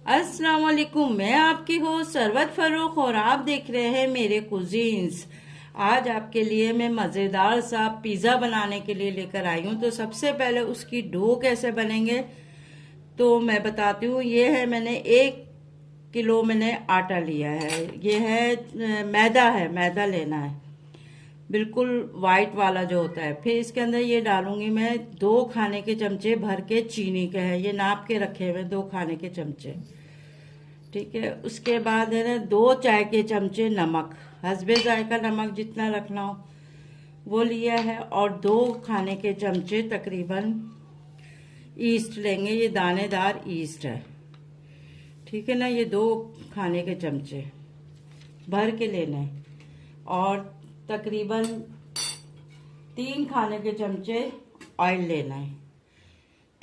अस्सलाम वालेकुम। मैं आपकी होस्ट सरवत फरूख और आप देख रहे हैं मेरे कुजीन्स। आज आपके लिए मैं मज़ेदार सा पिज़्ज़ा बनाने के लिए लेकर आई हूँ। तो सबसे पहले उसकी डो कैसे बनेंगे तो मैं बताती हूँ। ये है, मैंने 1 किलो मैंने आटा लिया है। ये है मैदा लेना है, बिल्कुल वाइट वाला जो होता है। फिर इसके अंदर ये डालूंगी मैं 2 खाने के चमचे भर के चीनी के है, ये नाप के रखे हुए 2 खाने के चमचे। ठीक है, उसके बाद है ना 2 चाय के चमचे नमक, हसबे जायका नमक जितना रखना हो वो लिया है। और 2 खाने के चमचे तकरीबन ईस्ट लेंगे, ये दानेदार ईस्ट है। ठीक है ना, ये 2 खाने के चमचे भर के लेने हैं। और तकरीबन 3 खाने के चमचे ऑयल लेना है,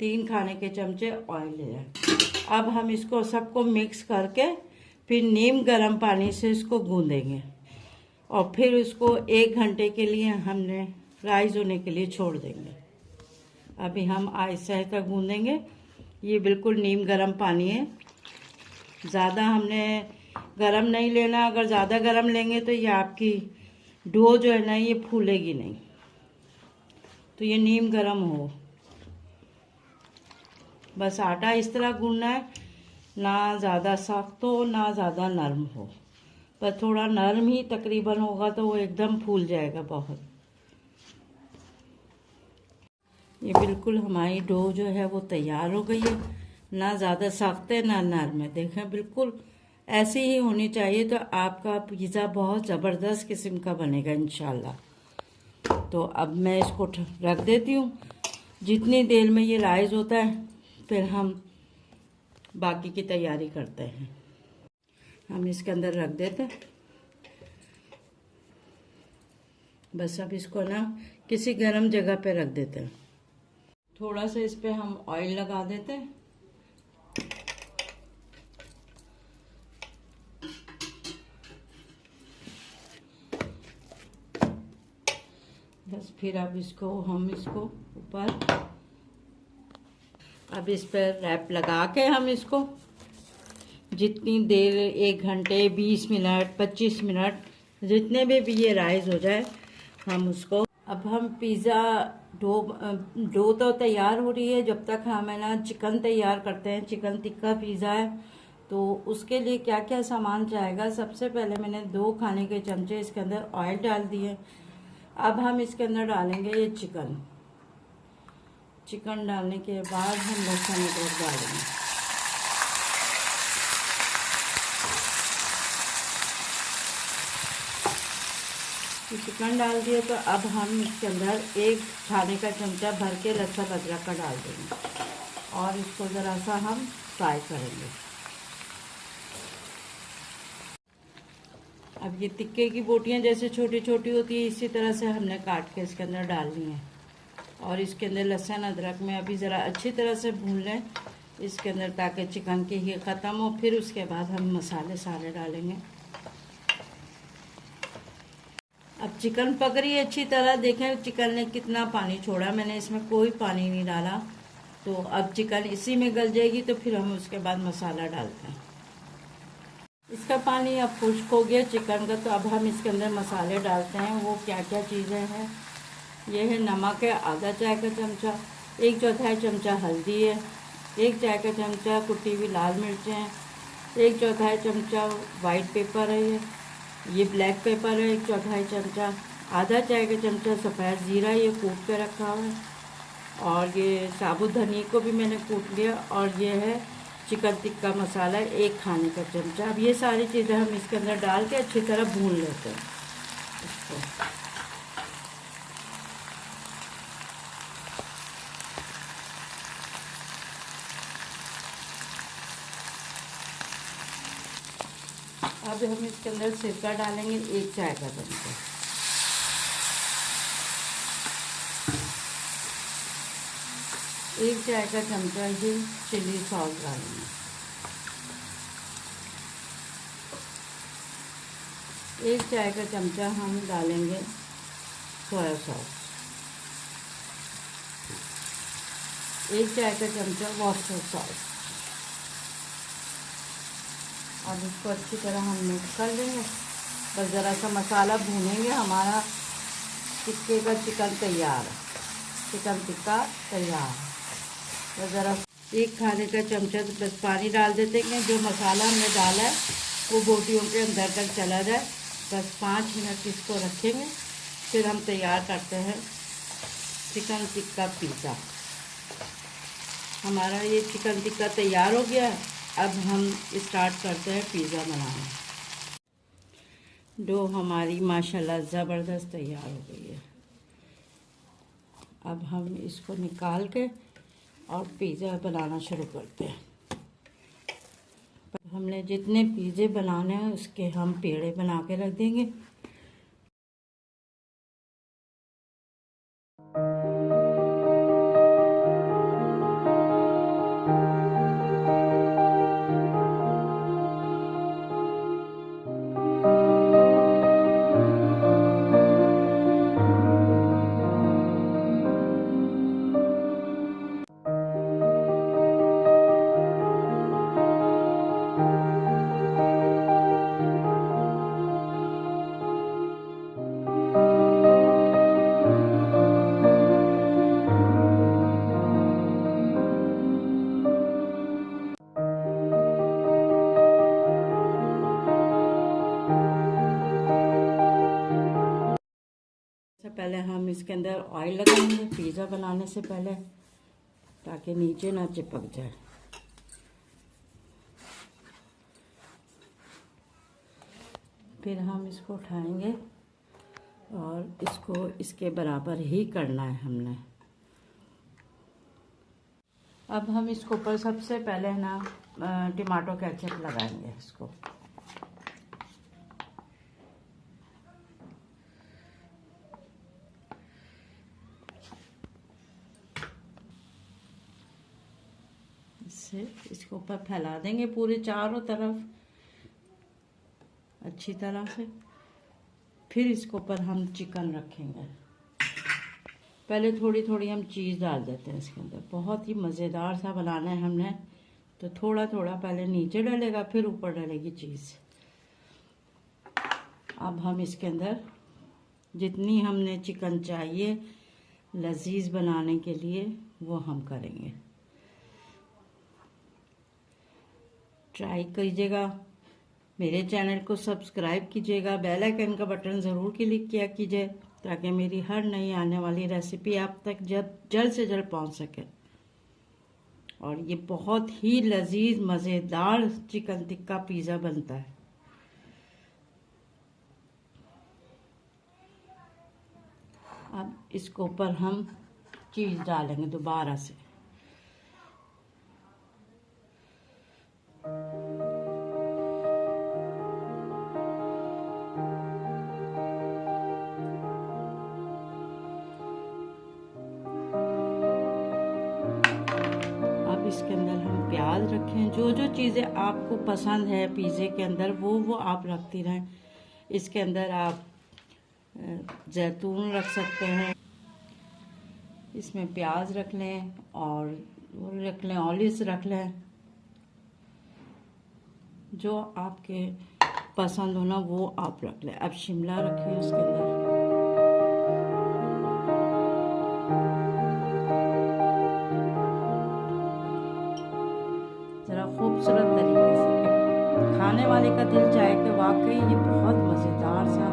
3 खाने के चमचे ऑयल लेना है। अब हम इसको सबको मिक्स करके फिर नीम गर्म पानी से इसको गूंदेंगे और फिर उसको 1 घंटे के लिए हमने राइस होने के लिए छोड़ देंगे। अभी हम आहिस्ता आहिस्ता गूंदेंगे। ये बिल्कुल नीम गर्म पानी है, ज़्यादा हमने गरम नहीं लेना। अगर ज़्यादा गरम लेंगे तो ये आपकी डो जो है ना ये फूलेगी नहीं। तो ये नीम गर्म हो, बस आटा इस तरह गूंदना है, ना ज़्यादा सख्त हो ना ज़्यादा नरम हो, पर थोड़ा नरम ही तकरीबन होगा तो वो एकदम फूल जाएगा बहुत। ये बिल्कुल हमारी डो जो है वो तैयार हो गई है, ना ज़्यादा सख्त है ना नरम है। देखें बिल्कुल ऐसी ही होनी चाहिए तो आपका पिज़्ज़ा बहुत ज़बरदस्त किस्म का बनेगा इंशाल्लाह। तो अब मैं इसको रख देती हूँ। जितनी देर में ये राइस होता है फिर हम बाकी की तैयारी करते हैं। हम इसके अंदर रख देते हैं। बस अब इसको ना किसी गर्म जगह पे रख देते हैं। थोड़ा सा इस पे हम ऑयल लगा देते हैं। बस फिर अब हम इसको ऊपर अब इस पर रैप लगा के हम इसको जितनी देर 1 घंटे 20 मिनट 25 मिनट जितने भी ये राइस हो जाए हम उसको। अब हम पिज़्ज़ा डो तो तैयार हो रही है, जब तक हम है ना चिकन तैयार करते हैं। चिकन टिक्का पिज़्ज़ा है तो उसके लिए क्या क्या सामान चाहेगा। सबसे पहले मैंने 2 खाने के चमचे इसके अंदर ऑयल डाल दिए। अब हम इसके अंदर डालेंगे ये चिकन डालने के बाद हम लहसुन अदरक डालेंगे। चिकन डाल दिए तो अब हम इसके अंदर 1 खाने का चमचा भर के लहसुन अदरक का डाल देंगे और इसको ज़रा सा हम फ्राई करेंगे। अब ये टिक्के की बोटियाँ जैसे छोटी छोटी होती है इसी तरह से हमने काट के इसके अंदर डालनी है। और इसके अंदर लहसुन अदरक में अभी ज़रा अच्छी तरह से भून लें इसके अंदर ताकि चिकन की ये ख़त्म हो। फिर उसके बाद हम मसाले सारे डालेंगे। अब चिकन पक रही है अच्छी तरह। देखें चिकन ने कितना पानी छोड़ा, मैंने इसमें कोई पानी नहीं डाला। तो अब चिकन इसी में गल जाएगी तो फिर हम उसके बाद मसाला डालते हैं। इसका पानी अब खुश्क हो गया चिकन का। तो अब हम इसके अंदर मसाले डालते हैं। वो क्या क्या चीज़ें हैं, ये है नमक है आधा चाय का चमचा, 1/4 चमचा हल्दी है, 1 चाय का चमचा कुटी हुई लाल मिर्चें हैं, 1/4 चमचा वाइट पेपर है, ये ब्लैक पेपर है 1/4 चमचा, आधा चाय का चमचा सफ़ेद ज़ीरा ये कूट के रखा हुआ है, और ये साबुत धनिया को भी मैंने कूट लिया। और ये है चिकन टिक्का मसाला 1 खाने का चमचा। अब ये सारी चीज़ें हम इसके अंदर डाल के अच्छी तरह भून लेते हैं इसको। अब हम इसके अंदर सिरका डालेंगे 1 चाय का चमचा, एक चाय का चमचा ये चिली सॉस डालेंगे, 1 चाय का चमचा हम डालेंगे सोया सॉस, 1 चाय का चमचा वॉस्टर सॉस, अब इसको अच्छी तरह हम मिक्स कर लेंगे। बस ज़रा सा मसाला भूनेंगे, हमारा टिक्के का चिकन तैयार है, चिकन टिक्का तैयार है। तो ज़रा एक खाने का चमचा बस पानी डाल देते हैं, जो मसाला हमने डाला है वो बोटियों के अंदर तक चला जाए। बस 5 मिनट इसको रखेंगे, फिर हम तैयार करते हैं चिकन टिक्का पिज़्ज़ा। हमारा ये चिकन टिक्का तैयार हो गया है। अब हम स्टार्ट करते हैं पिज़्ज़ा बनाना। डो हमारी माशाल्लाह ज़बरदस्त तैयार हो गई है। अब हम इसको निकाल के और पिज़्ज़ा बनाना शुरू करते हैं। हमने जितने पिज़्ज़े बनाने हैं उसके हम पेड़े बना के रख देंगे। पहले हम इसके अंदर ऑयल लगाएंगे पिज़्ज़ा बनाने से पहले, ताकि नीचे ना चिपक जाए। फिर हम इसको उठाएंगे और इसको इसके बराबर ही करना है हमने। अब हम इसके ऊपर सबसे पहले ना टमाटो केचप लगाएंगे इसको। इससे इसके ऊपर फैला देंगे पूरे चारों तरफ अच्छी तरह से। फिर इसके ऊपर हम चिकन रखेंगे। पहले थोड़ी थोड़ी हम चीज़ डाल देते हैं इसके अंदर। बहुत ही मज़ेदार सा बनाना है हमने, तो थोड़ा थोड़ा पहले नीचे डलेगा, फिर ऊपर डलेगी चीज़। अब हम इसके अंदर जितनी हमने चिकन चाहिए लजीज बनाने के लिए वो हम करेंगे। ट्राई कीजिएगा, मेरे चैनल को सब्सक्राइब कीजिएगा, बेल आइकन का बटन ज़रूर क्लिक किया कीजिए, ताकि मेरी हर नई आने वाली रेसिपी आप तक जल्द से जल्द पहुंच सके। और ये बहुत ही लजीज मज़ेदार चिकन टिक्का पिज़्ज़ा बनता है। अब इसके ऊपर हम चीज़ डालेंगे दोबारा से। अब इसके अंदर हम प्याज रखें। जो जो चीज़ें आपको पसंद है पिज़्ज़े के अंदर वो आप रखती रहें। इसके अंदर आप जैतून रख सकते हैं, इसमें प्याज रख लें और वो रख लें, ऑलिव्स रख लें, जो आपके पसंद हो ना वो आप रख लें। अब शिमला रखिए उसके अंदर। ज़रा खूबसूरत तरीके से खाने वाले का दिल चाहे कि वाकई ये बहुत मज़ेदार सा।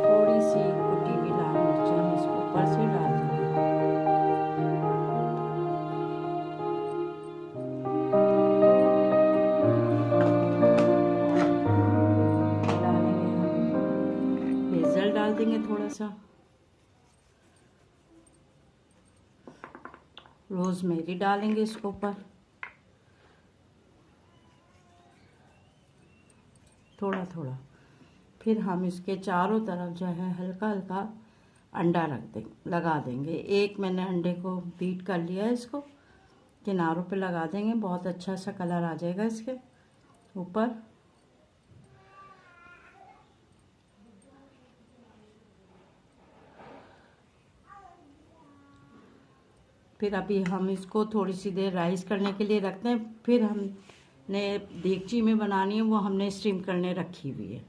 थोड़ी सी कुटी हुई लाल मिर्च हम इसको ऊपर से डाल देंगे। डालेंगे हम हेज़ल डाल देंगे थोड़ा सा, रोज़मेरी डालेंगे इसके ऊपर, थोड़ा थोड़ा। फिर हम इसके चारों तरफ जो है हल्का हल्का अंडा लगा देंगे। एक मैंने अंडे को बीट कर लिया है, इसको किनारों पे लगा देंगे। बहुत अच्छा सा कलर आ जाएगा इसके ऊपर। फिर अभी हम इसको थोड़ी सी देर राइस करने के लिए रखते हैं। फिर हमने देगची में बनानी है, वो हमने स्टीम करने रखी हुई है।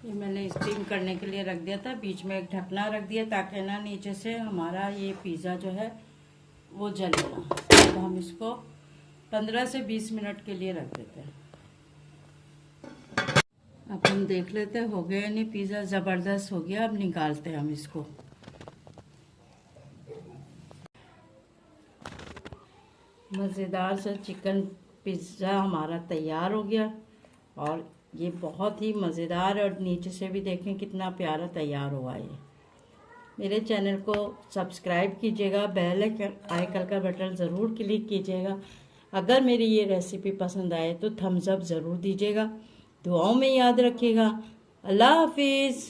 ये मैंने स्टीम करने के लिए रख दिया था, बीच में एक ढकना रख दिया ताकि ना नीचे से हमारा ये पिज़्ज़ा जो है वो जले ना। तो हम इसको 15 से 20 मिनट के लिए रख देते हैं। अब हम देख लेते हैं हो गया नहीं, पिज़्ज़ा ज़बरदस्त हो गया। अब निकालते हैं हम इसको। मज़ेदार सा चिकन पिज़्ज़ा हमारा तैयार हो गया और ये बहुत ही मज़ेदार, और नीचे से भी देखें कितना प्यारा तैयार हुआ है। मेरे चैनल को सब्सक्राइब कीजिएगा, बेल आइकन का बटन ज़रूर क्लिक कीजिएगा। अगर मेरी ये रेसिपी पसंद आए तो थम्स अप ज़रूर दीजिएगा। दुआओं में याद रखिएगा। अल्लाह हाफिज़।